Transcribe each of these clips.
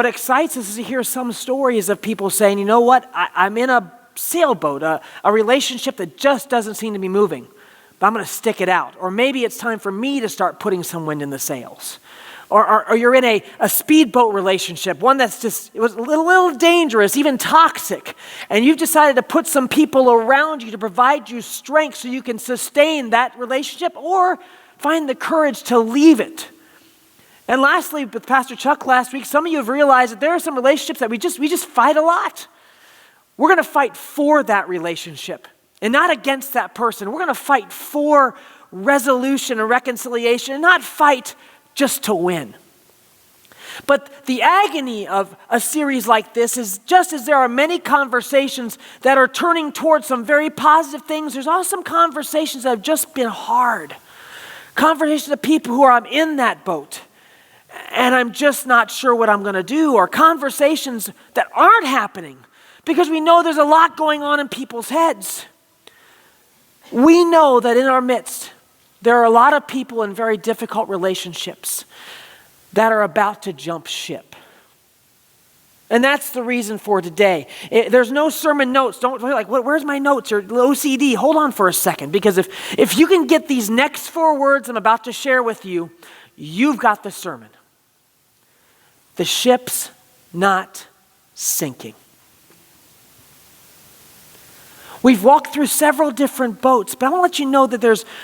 what excites us is to hear some stories of people saying, you know what, I'm in a sailboat, a relationship that just doesn't seem to be moving, but I'm going to stick it out. Or maybe it's time for me to start putting some wind in the sails. Or you're in a speedboat relationship, one that's just, it was a little dangerous, even toxic. And you've decided to put some people around you to provide you strength so you can sustain that relationship or find the courage to leave it. And lastly, with Pastor Chuck last week, some of you have realized that there are some relationships that we just fight a lot. We're going to fight for that relationship and not against that person. We're going to fight for resolution and reconciliation and not fight just to win. But the agony of a series like this is just as there are many conversations that are turning towards some very positive things, there's also some conversations that have just been hard. Conversations of people who are, I'm in that boat and I'm just not sure what I'm going to do, or conversations that aren't happening because we know there's a lot going on in people's heads. We know that in our midst, there are a lot of people in very difficult relationships that are about to jump ship. And that's the reason for today. There's no sermon notes. Don't like, where's my notes or OCD? Hold on for a second, because if you can get these next 4 words I'm about to share with you, you've got the sermon. The ship's not sinking. We've walked through several different boats, but I want to let you know that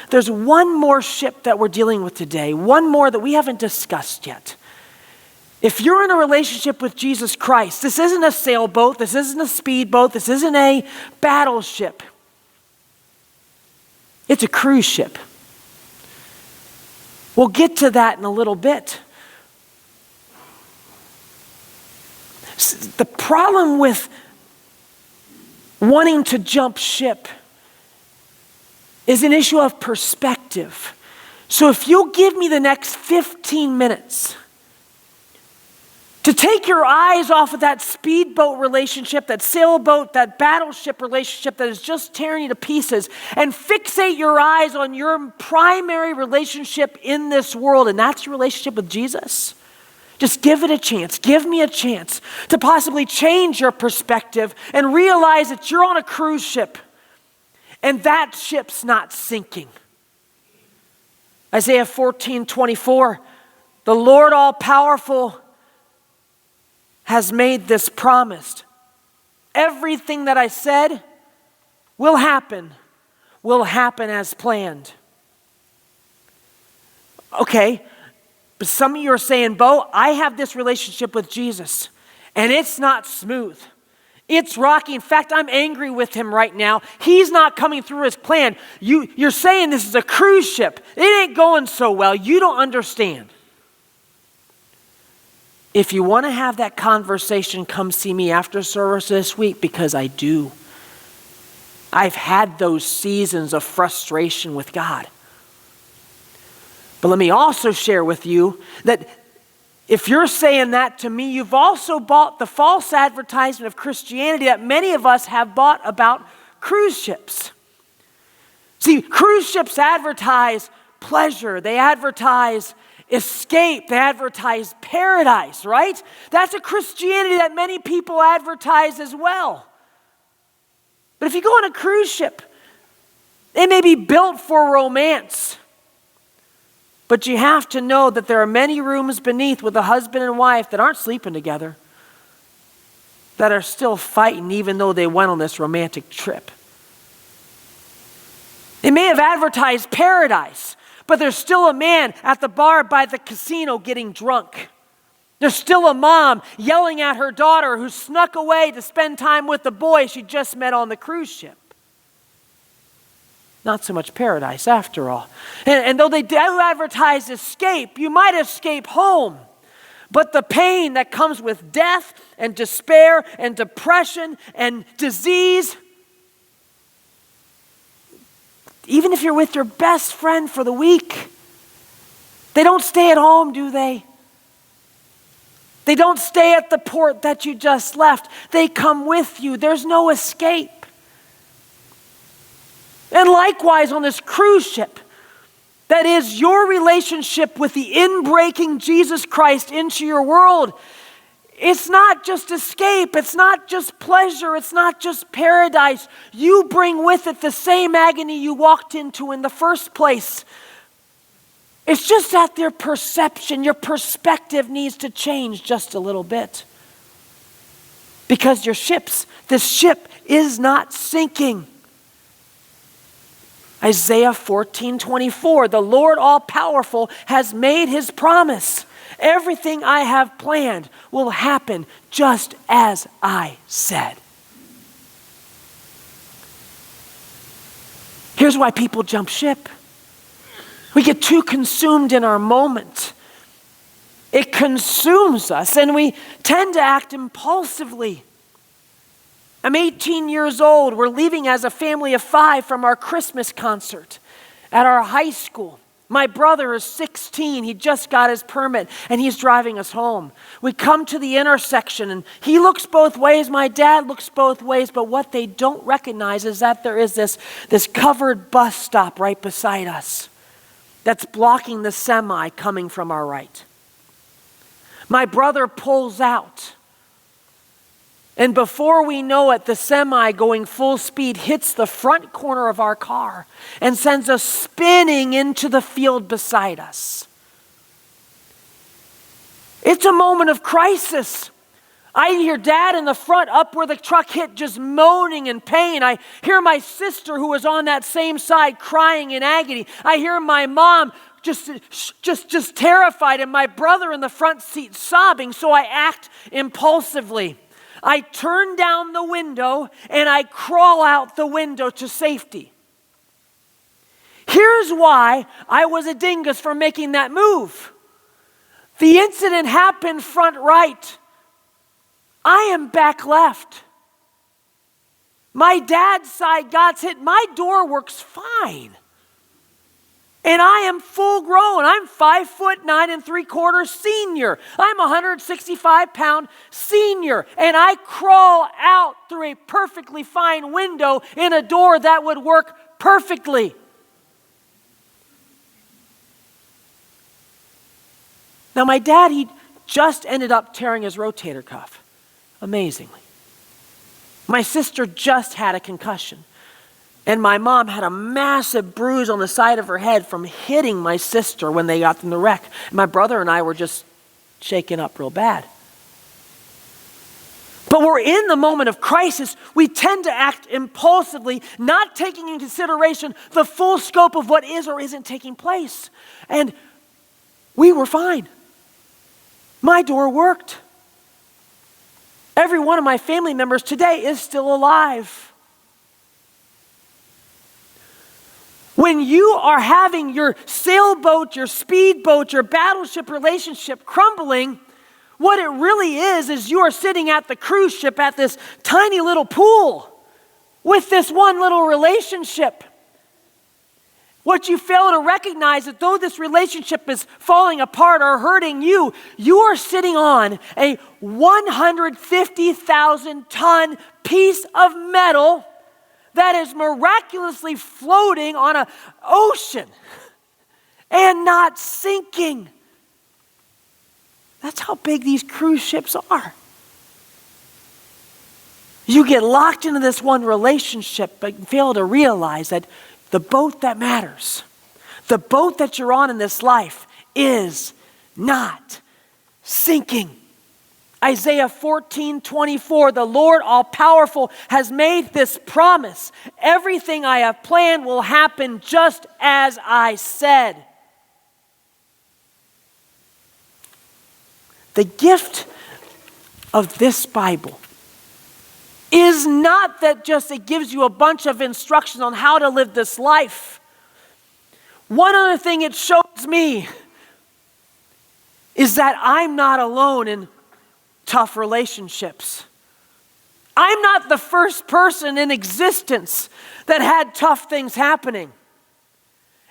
there's one more ship that we're dealing with today, one more that we haven't discussed yet. If you're in a relationship with Jesus Christ, this isn't a sailboat, this isn't a speedboat, this isn't a battleship. It's a cruise ship. We'll get to that in a little bit. The problem with wanting to jump ship is an issue of perspective. So if you'll give me the next 15 minutes to take your eyes off of that speedboat relationship, that sailboat, that battleship relationship that is just tearing you to pieces, and fixate your eyes on your primary relationship in this world, and that's your relationship with Jesus. Just give it a chance. Give me a chance to possibly change your perspective and realize that you're on a cruise ship and that ship's not sinking. Isaiah 14:24, the Lord all-powerful has made this promise. Everything that I said will happen as planned. Okay. But some of you are saying, Bo, I have this relationship with Jesus, and it's not smooth. It's rocky. In fact, I'm angry with him right now. He's not coming through his plan. You're saying this is a cruise ship. It ain't going so well. You don't understand. If you want to have that conversation, come see me after service this week, because I do. I've had those seasons of frustration with God. But let me also share with you that if you're saying that to me, you've also bought the false advertisement of Christianity that many of us have bought about cruise ships. See, cruise ships advertise pleasure. They advertise escape. They advertise paradise, right? That's a Christianity that many people advertise as well. But if you go on a cruise ship, it may be built for romance. But you have to know that there are many rooms beneath with a husband and wife that aren't sleeping together, that are still fighting even though they went on this romantic trip. It may have advertised paradise, but there's still a man at the bar by the casino getting drunk. There's still a mom yelling at her daughter who snuck away to spend time with the boy she just met on the cruise ship. Not so much paradise after all. And though they do advertise escape, you might escape home. But the pain that comes with death and despair and depression and disease, even if you're with your best friend for the week, they don't stay at home, do they? They don't stay at the port that you just left. They come with you. There's no escape. And likewise on this cruise ship, that is your relationship with the inbreaking Jesus Christ into your world, it's not just escape, it's not just pleasure, it's not just paradise. You bring with it the same agony you walked into in the first place. It's just that their perception, your perspective needs to change just a little bit. Because this ship is not sinking. Isaiah 14:24, the Lord all-powerful has made his promise. Everything I have planned will happen just as I said. Here's why people jump ship. We get too consumed in our moment. It consumes us and we tend to act impulsively. I'm 18 years old. We're leaving as a family of 5 from our Christmas concert at our high school. My brother is 16. He just got his permit and he's driving us home. We come to the intersection and he looks both ways. My dad looks both ways. But what they don't recognize is that there is this covered bus stop right beside us that's blocking the semi coming from our right. My brother pulls out. And before we know it, the semi going full speed hits the front corner of our car and sends us spinning into the field beside us. It's a moment of crisis. I hear Dad in the front up where the truck hit just moaning in pain. I hear my sister who was on that same side crying in agony. I hear my mom just terrified and my brother in the front seat sobbing, so I act impulsively. I turn down the window and I crawl out the window to safety. Here's why I was a dingus for making that move. The incident happened front right. I am back left. My dad's side got hit. My door works fine. And I am full grown. I'm 5'9" 3/4" senior. I'm a 165-pound senior. And I crawl out through a perfectly fine window in a door that would work perfectly. Now my dad, he just ended up tearing his rotator cuff. Amazingly. My sister just had a concussion. And my mom had a massive bruise on the side of her head from hitting my sister when they got in the wreck. My brother and I were just shaken up real bad. But we're in the moment of crisis. We tend to act impulsively, not taking into consideration the full scope of what is or isn't taking place. And we were fine. My door worked. Every one of my family members today is still alive. When you are having your sailboat, your speedboat, your battleship relationship crumbling, what it really is you are sitting at the cruise ship at this tiny little pool with this one little relationship. What you fail to recognize is that though this relationship is falling apart or hurting you, you are sitting on a 150,000-ton piece of metal that is miraculously floating on an ocean and not sinking. That's how big these cruise ships are. You get locked into this one relationship, but fail to realize that the boat that matters, the boat that you're on in this life, is not sinking. Isaiah 14:24, the Lord all-powerful has made this promise. Everything I have planned will happen just as I said. The gift of this Bible is not that just it gives you a bunch of instructions on how to live this life. One other thing it shows me is that I'm not alone in tough relationships. I'm not the first person in existence that had tough things happening.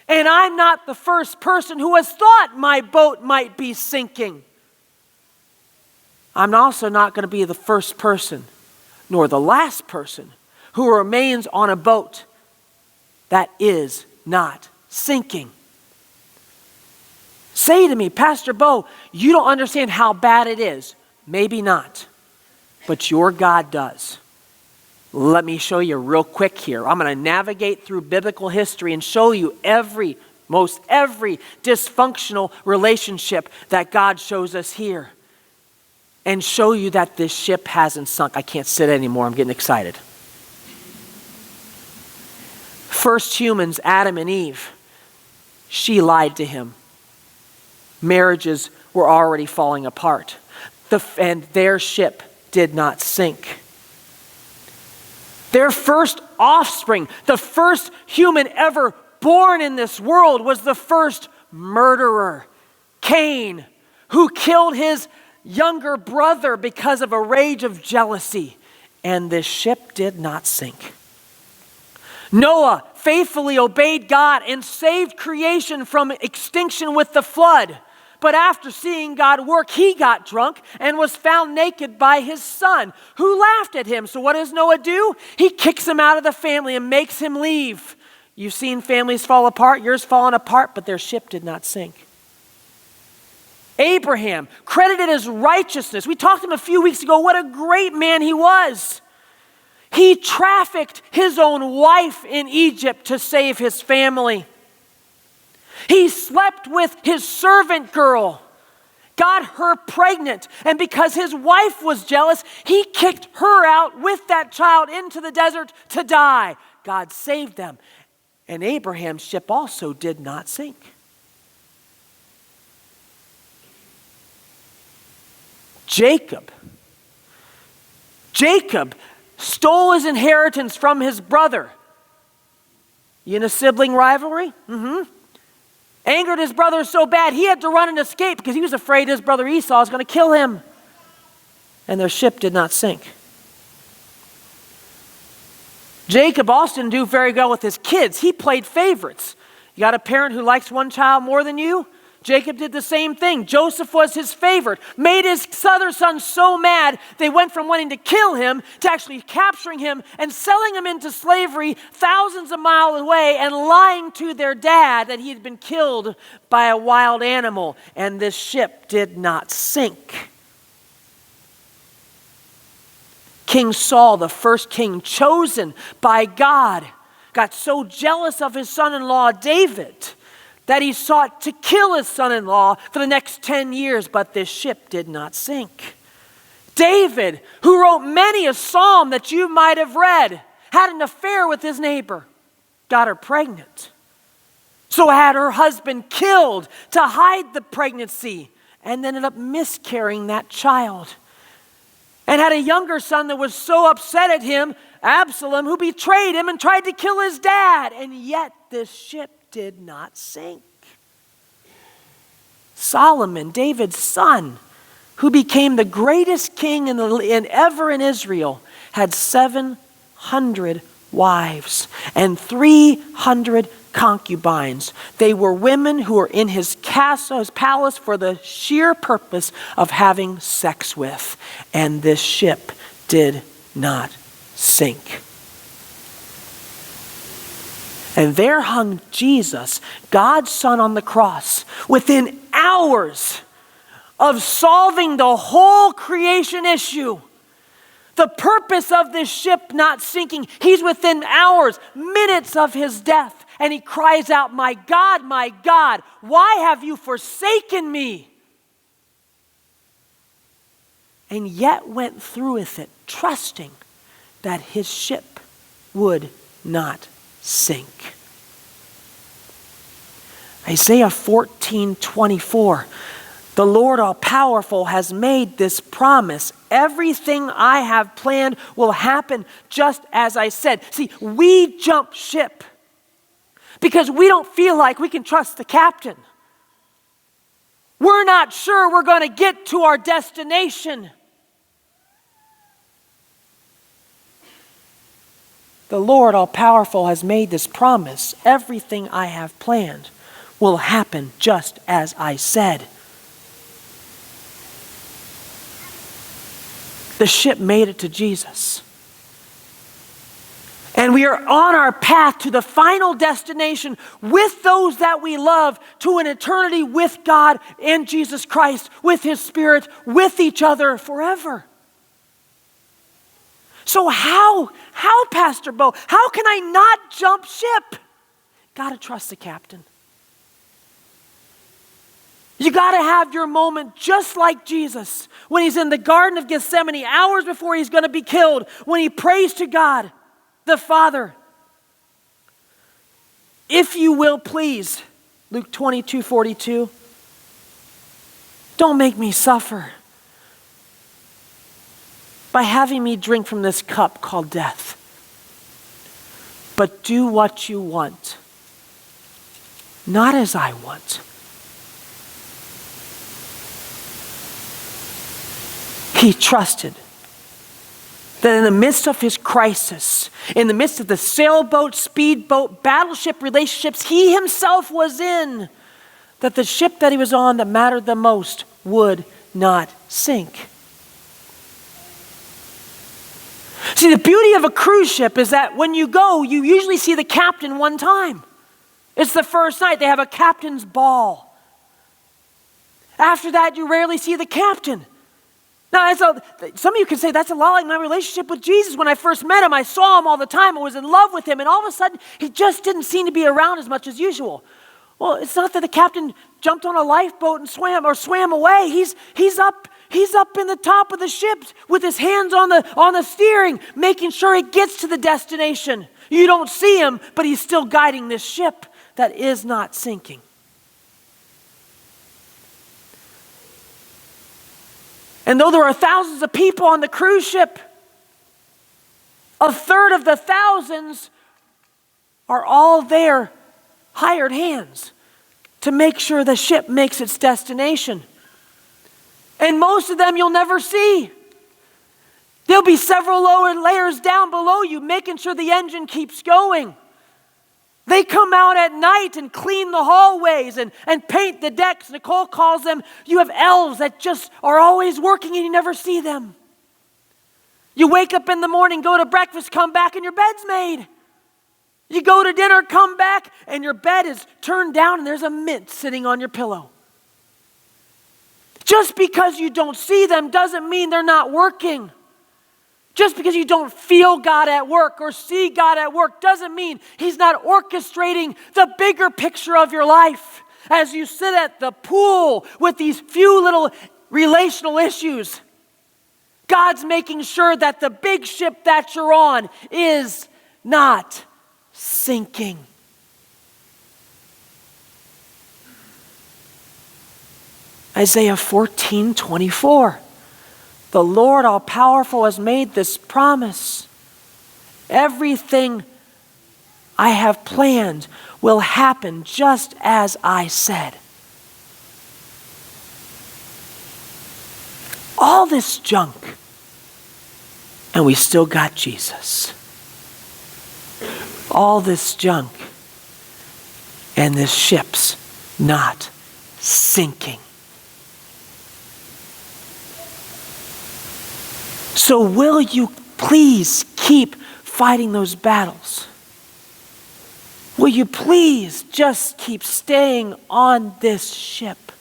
And I'm not the first person who has thought my boat might be sinking. I'm also not going to be the first person, nor the last person, who remains on a boat that is not sinking. Say to me, Pastor Bo, you don't understand how bad it is. maybe not, but your God does. Let me show you real quick here. I'm going to navigate through biblical history and show you every dysfunctional relationship that God shows us here. And show you that this ship hasn't sunk. I can't sit anymore. I'm getting excited. First humans, Adam and Eve, she lied to him. Marriages were already falling apart. And their ship did not sink. Their first offspring, the first human ever born in this world, was the first murderer, Cain, who killed his younger brother because of a rage of jealousy. And this ship did not sink. Noah faithfully obeyed God and saved creation from extinction with the flood. But after seeing God work, he got drunk and was found naked by his son, who laughed at him. So what does Noah do? He kicks him out of the family and makes him leave. You've seen families fall apart, yours falling apart, but their ship did not sink. Abraham, credited as righteousness. We talked to him a few weeks ago. What a great man he was. He trafficked his own wife in Egypt to save his family. He slept with his servant girl, got her pregnant, and because his wife was jealous, he kicked her out with that child into the desert to die. God saved them. And Abraham's ship also did not sink. Jacob stole his inheritance from his brother. You in a sibling rivalry? Angered his brother so bad, he had to run and escape because he was afraid his brother Esau was going to kill him. And their ship did not sink. Jacob also didn't do very well with his kids. He played favorites. You got a parent who likes one child more than you? Jacob did the same thing. Joseph was his favorite. Made his other sons so mad, they went from wanting to kill him to actually capturing him and selling him into slavery thousands of miles away and lying to their dad that he had been killed by a wild animal. And this ship did not sink. King Saul, the first king chosen by God, got so jealous of his son-in-law David that he sought to kill his son-in-law for the next 10 years, but this ship did not sink. David, who wrote many a psalm that you might have read, had an affair with his neighbor, got her pregnant. So had her husband killed to hide the pregnancy and ended up miscarrying that child. And had a younger son that was so upset at him, Absalom, who betrayed him and tried to kill his dad. And yet this ship did not sink. Solomon, David's son, who became the greatest king ever in Israel, had 700 wives and 300 concubines. They were women who were in his castle, his palace, for the sheer purpose of having sex with. And this ship did not sink. And there hung Jesus, God's Son, on the cross within hours of solving the whole creation issue. The purpose of this ship not sinking, he's within hours, minutes of his death. And he cries out, my God, why have you forsaken me? And yet went through with it, trusting that his ship would not sink. Isaiah 14:24. The Lord all-powerful has made this promise. Everything I have planned will happen just as I said. See, we jump ship because we don't feel like we can trust the captain. We're not sure we're going to get to our destination. The Lord all-powerful has made this promise. Everything I have planned will happen just as I said. The ship made it to Jesus. And we are on our path to the final destination with those that we love, to an eternity with God and Jesus Christ, with His Spirit, with each other forever. So how, Pastor Bo, how can I not jump ship? Got to trust the captain. You got to have your moment just like Jesus when He's in the Garden of Gethsemane, hours before He's going to be killed, when He prays to God, the Father. If you will please, Luke 22:42, don't make me suffer by having me drink from this cup called death, but do what you want, not as I want. He trusted that in the midst of his crisis, in the midst of the sailboat, speedboat, battleship relationships he himself was in, that the ship that he was on that mattered the most would not sink. See, the beauty of a cruise ship is that when you go, you usually see the captain one time. It's the first night. They have a captain's ball. After that, you rarely see the captain. Now, some of you can say that's a lot like my relationship with Jesus. When I first met Him, I saw Him all the time. I was in love with Him. And all of a sudden, He just didn't seem to be around as much as usual. Well, it's not that the captain jumped on a lifeboat and swam away. He's up in the top of the ship with his hands on the steering, making sure it gets to the destination. You don't see him, but he's still guiding this ship that is not sinking. And though there are thousands of people on the cruise ship, a third of the thousands are all there, hired hands, to make sure the ship makes its destination. And most of them you'll never see. There'll be several lower layers down below you, making sure the engine keeps going. They come out at night and clean the hallways and paint the decks. Nicole calls them, you have elves that just are always working and you never see them. You wake up in the morning, go to breakfast, come back and your bed's made. You go to dinner, come back, and your bed is turned down and there's a mint sitting on your pillow. Just because you don't see them doesn't mean they're not working. Just because you don't feel God at work or see God at work doesn't mean He's not orchestrating the bigger picture of your life. As you sit at the pool with these few little relational issues, God's making sure that the big ship that you're on is not sinking. Isaiah 14:24. The Lord all-powerful has made this promise. Everything I have planned will happen just as I said. All this junk, and we still got Jesus. All this junk, and this ship's not sinking. So will you please keep fighting those battles? Will you please just keep staying on this ship?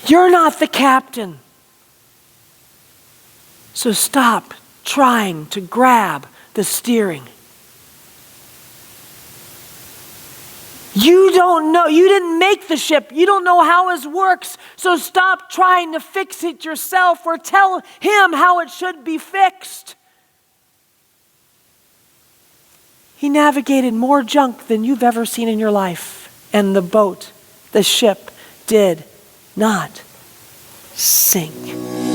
You're not the captain. So stop trying to grab the steering. You don't know, you didn't make the ship. You don't know how it works. So stop trying to fix it yourself or tell Him how it should be fixed. He navigated more junk than you've ever seen in your life. And the boat, the ship, did not sink.